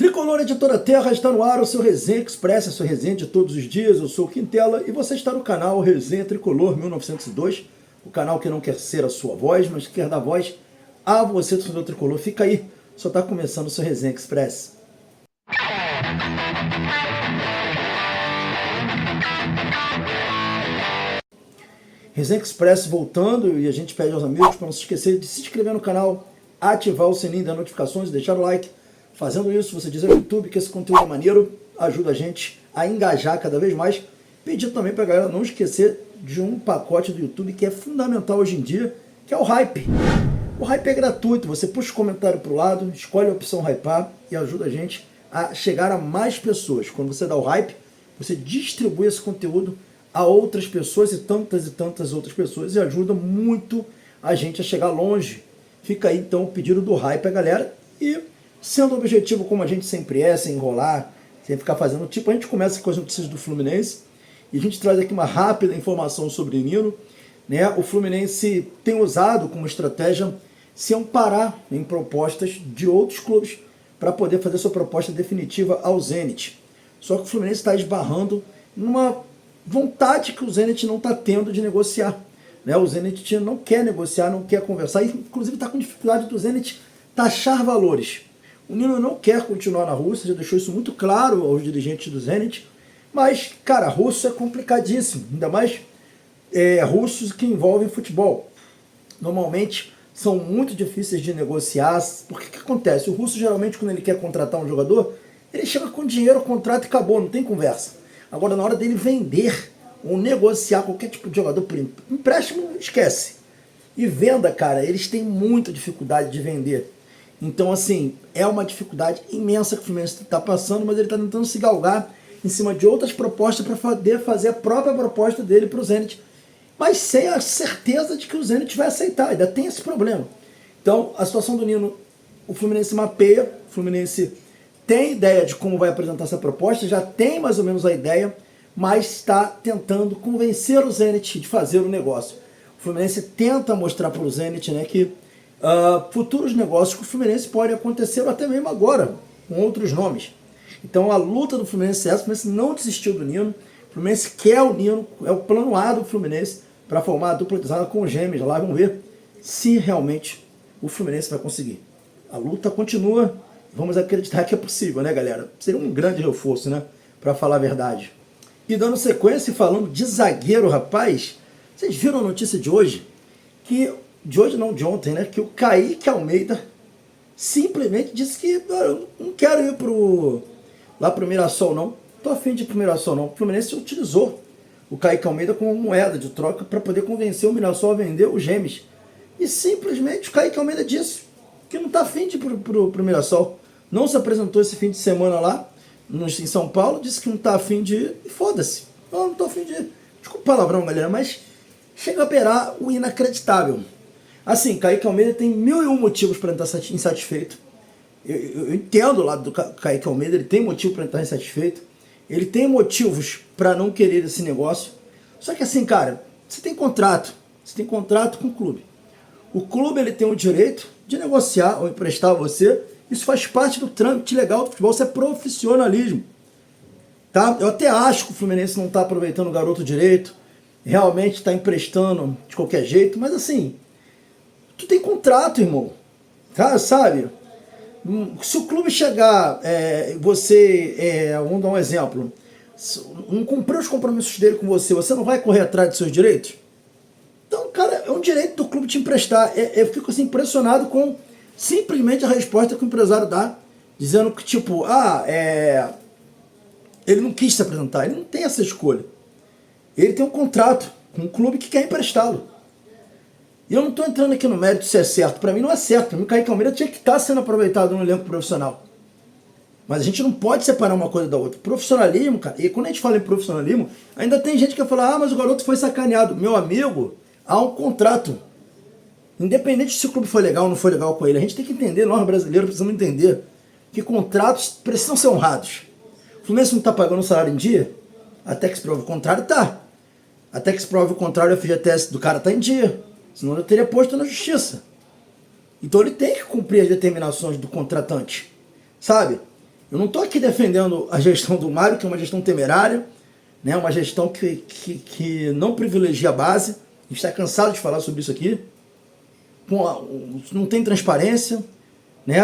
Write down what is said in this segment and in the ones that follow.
Tricolor Editora Terra está no ar, o seu Resenha Express, a sua resenha de todos os dias. Eu sou o Quintela e você está no canal Resenha Tricolor 1902, o canal que não quer ser a sua voz, mas quer dar voz a você, torcedor tricolor. Fica aí, só está começando o seu Resenha Express. Resenha Express voltando, e a gente pede aos amigos para não se esquecer de se inscrever no canal, ativar o sininho das notificações e deixar o like. Fazendo isso, você diz ao YouTube que esse conteúdo é maneiro, ajuda a gente a engajar cada vez mais. Pedir também para a galera não esquecer de um pacote do YouTube que é fundamental hoje em dia, que é o Hype. O Hype é gratuito, você puxa o comentário para o lado, escolhe a opção Hypar e ajuda a gente a chegar a mais pessoas. Quando você dá o Hype, você distribui esse conteúdo a outras pessoas e tantas outras pessoas e ajuda muito a gente a chegar longe. Fica aí então o pedido do Hype a galera e sendo objetivo como a gente sempre é, sem enrolar, sem ficar fazendo, tipo, a gente começa com as notícias do Fluminense e a gente traz aqui uma rápida informação sobre o Nino, né? O Fluminense tem usado como estratégia se amparar em propostas de outros clubes para poder fazer sua proposta definitiva ao Zenit. Só que o Fluminense está esbarrando numa vontade que o Zenit não está tendo de negociar, né? O Zenit não quer negociar, não quer conversar, e inclusive está com dificuldade do Zenit taxar valores. O Nino não quer continuar na Rússia, já deixou isso muito claro aos dirigentes do Zenit, mas, cara, russo é complicadíssimo, ainda mais russos que envolvem futebol. Normalmente são muito difíceis de negociar, porque o que acontece? O russo geralmente, quando ele quer contratar um jogador, ele chega com dinheiro, contrato e acabou, não tem conversa. Agora, na hora dele vender ou negociar qualquer tipo de jogador por empréstimo, esquece. E venda, cara, eles têm muita dificuldade de vender. Então, assim, é uma dificuldade imensa que o Fluminense está passando, mas ele está tentando se galgar em cima de outras propostas para poder fazer a própria proposta dele para o Zenit, mas sem a certeza de que o Zenit vai aceitar, ainda tem esse problema. Então, a situação do Nino, o Fluminense mapeia, o Fluminense tem ideia de como vai apresentar essa proposta, já tem mais ou menos a ideia, mas está tentando convencer o Zenit de fazer o negócio. O Fluminense tenta mostrar para o Zenit, né, que futuros negócios com o Fluminense podem acontecer até mesmo agora, com outros nomes. Então a luta do Fluminense é essa, o Fluminense não desistiu do Nino, o Fluminense quer o Nino, é o plano A do Fluminense para formar a dupla com os gêmeos lá, vamos ver se realmente o Fluminense vai conseguir. A luta continua, vamos acreditar que é possível, né, galera? Seria um grande reforço, né, para falar a verdade. E dando sequência, falando de zagueiro, rapaz, vocês viram a notícia de hoje? De hoje não, de ontem, né? Que o Kaique Almeida simplesmente disse que eu não quero ir lá pro Mirassol, não. Tô afim de ir pro Mirassol, não. O Fluminense utilizou o Kaique Almeida como moeda de troca para poder convencer o Mirassol a vender os Gêmeos. E simplesmente o Kaique Almeida disse que não tá afim de ir pro Mirassol. Não se apresentou esse fim de semana lá em São Paulo, disse que não tá afim de ir e foda-se. Eu não tô afim de ir. Desculpa o palavrão, galera, mas chega a beirar o inacreditável. Assim, Kaique Almeida tem 1001 motivos para estar insatisfeito. Eu entendo o lado do Kaique Almeida, ele tem motivo para estar insatisfeito. Ele tem motivos para não querer esse negócio. Só que assim, cara, você tem contrato com o clube. O clube ele tem o direito de negociar ou emprestar a você. Isso faz parte do trâmite legal do futebol, isso é profissionalismo. Tá? Eu até acho que o Fluminense não está aproveitando o garoto direito, realmente está emprestando de qualquer jeito, mas assim, tu tem contrato, irmão, tá? Sabe? Se o clube chegar, vamos dar um exemplo, não cumprir os compromissos dele com você, você não vai correr atrás dos seus direitos? Então, cara, é um direito do clube te emprestar. Eu fico assim impressionado com simplesmente a resposta que o empresário dá, dizendo que tipo, ele não quis se apresentar, ele não tem essa escolha. Ele tem um contrato com um clube que quer emprestá-lo. E eu não estou entrando aqui no mérito se é certo. Para mim não é certo. Para mim o Kaique Almeida tinha que estar sendo aproveitado no elenco profissional. Mas a gente não pode separar uma coisa da outra. Profissionalismo, cara, e quando a gente fala em profissionalismo, ainda tem gente que vai falar, mas o garoto foi sacaneado. Meu amigo, há um contrato. Independente se o clube foi legal ou não foi legal com ele, a gente tem que entender, nós brasileiros precisamos entender que contratos precisam ser honrados. O Fluminense não está pagando o salário em dia? Até que se prove o contrário, tá. Até que se prove o contrário, o FGTS do cara está em dia. Senão eu teria posto na justiça. Então ele tem que cumprir as determinações do contratante. Sabe? Eu não estou aqui defendendo a gestão do Mário, que é uma gestão temerária, né? Uma gestão que não privilegia a base. A gente está cansado de falar sobre isso aqui. Não tem transparência, né?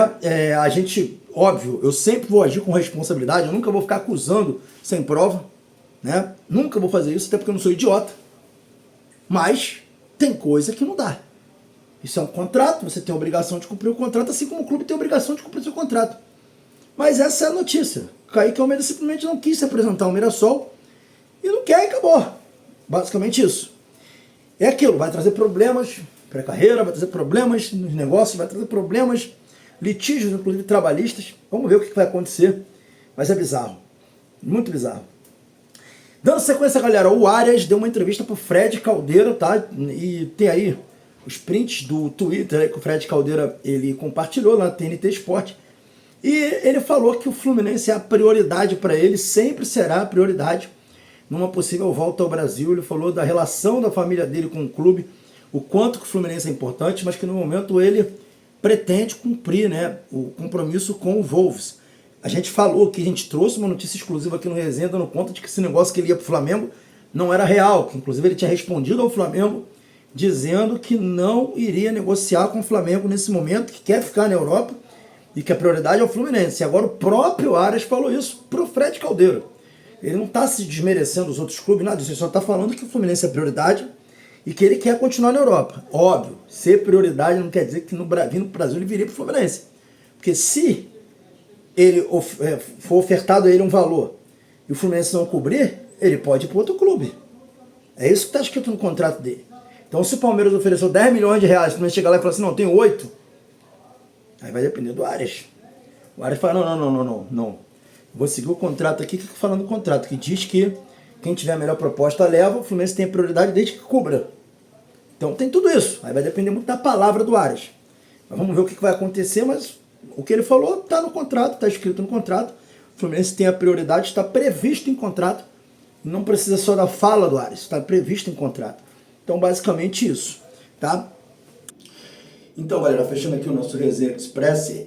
A gente, óbvio, eu sempre vou agir com responsabilidade, eu nunca vou ficar acusando sem prova, né? Nunca vou fazer isso, até porque eu não sou idiota. Mas tem coisa que não dá. Isso é um contrato, você tem a obrigação de cumprir o contrato, assim como o clube tem a obrigação de cumprir o seu contrato. Mas essa é a notícia. Kaique Almeida simplesmente não quis se apresentar ao Mirassol e não quer e acabou. Basicamente isso. É aquilo, vai trazer problemas para a carreira, vai trazer problemas nos negócios, vai trazer problemas, litígios, inclusive trabalhistas. Vamos ver o que vai acontecer. Mas é bizarro. Muito bizarro. Dando sequência, galera, o Arias deu uma entrevista pro Fred Caldeira, tá? E tem aí os prints do Twitter aí que o Fred Caldeira ele compartilhou lá na TNT Sport. E ele falou que o Fluminense é a prioridade para ele, sempre será a prioridade numa possível volta ao Brasil. Ele falou da relação da família dele com o clube, o quanto que o Fluminense é importante, mas que no momento ele pretende cumprir, né, o compromisso com o Wolves. A gente falou que a gente trouxe uma notícia exclusiva aqui no Resenha, dando conta de que esse negócio que ele ia para o Flamengo não era real, que inclusive ele tinha respondido ao Flamengo dizendo que não iria negociar com o Flamengo nesse momento, que quer ficar na Europa e que a prioridade é o Fluminense. E agora o próprio Arias falou isso pro Fred Caldeira. Ele não está se desmerecendo os outros clubes, nada disso, ele só está falando que o Fluminense é prioridade e que ele quer continuar na Europa. Óbvio, ser prioridade não quer dizer que vindo pro Brasil ele viria pro Fluminense. Porque se ele for ofertado a ele um valor e o Fluminense não cobrir, ele pode ir para outro clube. É isso que está escrito no contrato dele. Então, se o Palmeiras ofereceu 10 milhões de reais, o Fluminense chegar lá e falar assim, não, tem 8, aí vai depender do Arias. O Arias fala, não. Vou seguir o contrato aqui, que falando do contrato, que diz que quem tiver a melhor proposta leva, o Fluminense tem a prioridade desde que cubra. Então tem tudo isso. Aí vai depender muito da palavra do Arias. Mas vamos ver o que vai acontecer, mas o que ele falou está no contrato, está escrito no contrato. O Fluminense tem a prioridade, está previsto em contrato. Não precisa só da fala do Arias, está previsto em contrato. Então, basicamente isso, tá? Então, galera, fechando aqui o nosso Resenha Express,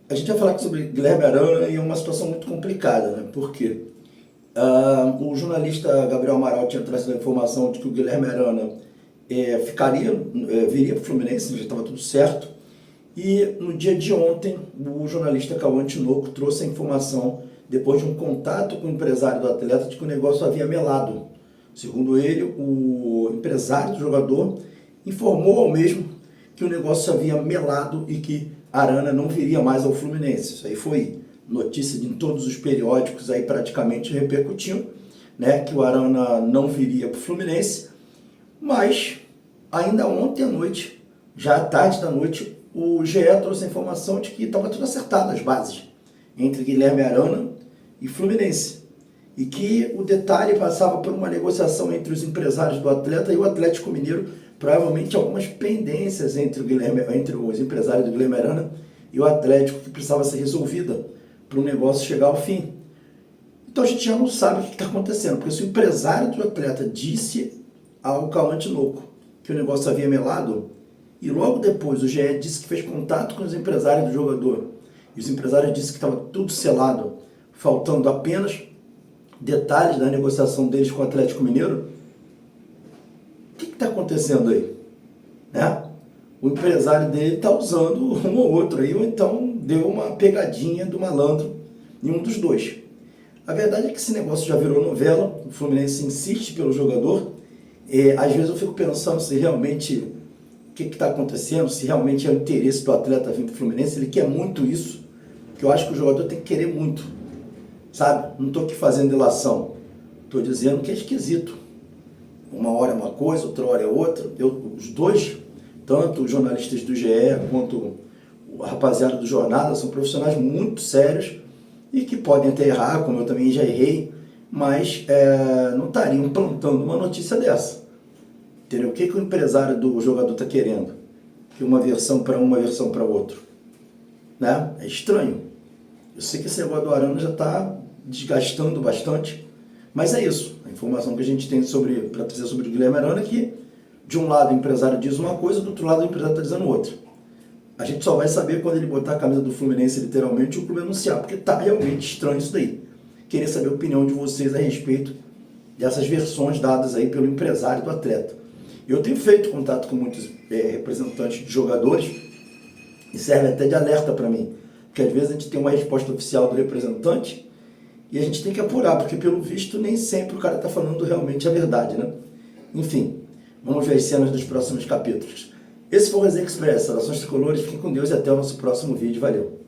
a gente vai falar sobre Guilherme Arana e é uma situação muito complicada, né? Por quê? O jornalista Gabriel Amaral tinha trazido a informação de que o Guilherme Arana viria para o Fluminense, já estava tudo certo. E no dia de ontem, o jornalista Cauã Tinoco trouxe a informação, depois de um contato com o empresário do atleta, de que o negócio havia melado. Segundo ele, o empresário do jogador informou ao mesmo que o negócio havia melado e que Arana não viria mais ao Fluminense. Isso aí foi notícia em todos os periódicos aí praticamente repercutindo, né, que o Arana não viria para o Fluminense. Mas ainda ontem à noite, já à tarde da noite, o GE trouxe a informação de que estava tudo acertado as bases entre Guilherme Arana e Fluminense. E que o detalhe passava por uma negociação entre os empresários do atleta e o Atlético Mineiro, provavelmente algumas pendências entre os empresários do Guilherme Arana e o Atlético que precisava ser resolvida para o negócio chegar ao fim. Então a gente já não sabe o que está acontecendo, porque se o empresário do atleta disse ao Cauã Tinoco que o negócio havia melado, e logo depois o GE disse que fez contato com os empresários do jogador, e os empresários disseram que estava tudo selado, faltando apenas detalhes da negociação deles com o Atlético Mineiro, o que está acontecendo aí? Né? O empresário dele está usando um ou outro aí, ou então deu uma pegadinha do malandro em um dos dois. A verdade é que esse negócio já virou novela, o Fluminense insiste pelo jogador, às vezes eu fico pensando se realmente o que está acontecendo, se realmente é o interesse do atleta vir para o Fluminense, ele quer muito isso, que eu acho que o jogador tem que querer muito, sabe? Não estou aqui fazendo ilação, estou dizendo que é esquisito. Uma hora é uma coisa, outra hora é outra. Os dois, tanto os jornalistas do GE quanto a rapaziada do Jornada, são profissionais muito sérios e que podem até errar, como eu também já errei, mas não estariam plantando uma notícia dessa. Entendeu? O que o empresário do jogador está querendo? Que uma versão para uma versão para outra. Né? É estranho. Eu sei que esse negócio do Arana já está desgastando bastante, mas é isso. A informação que a gente tem para trazer sobre o Guilherme Arana é que, de um lado, o empresário diz uma coisa, do outro lado, o empresário está dizendo outra. A gente só vai saber quando ele botar a camisa do Fluminense, literalmente, o clube anunciar, porque tá realmente estranho isso daí. Queria saber a opinião de vocês a respeito dessas versões dadas aí pelo empresário do atleta. Eu tenho feito contato com muitos representantes de jogadores e serve até de alerta para mim, porque às vezes a gente tem uma resposta oficial do representante e a gente tem que apurar, porque pelo visto nem sempre o cara está falando realmente a verdade, né? Enfim, vamos ver as cenas dos próximos capítulos. Esse foi o Resenha Express, Saudações Tricolores, fiquem com Deus e até o nosso próximo vídeo. Valeu!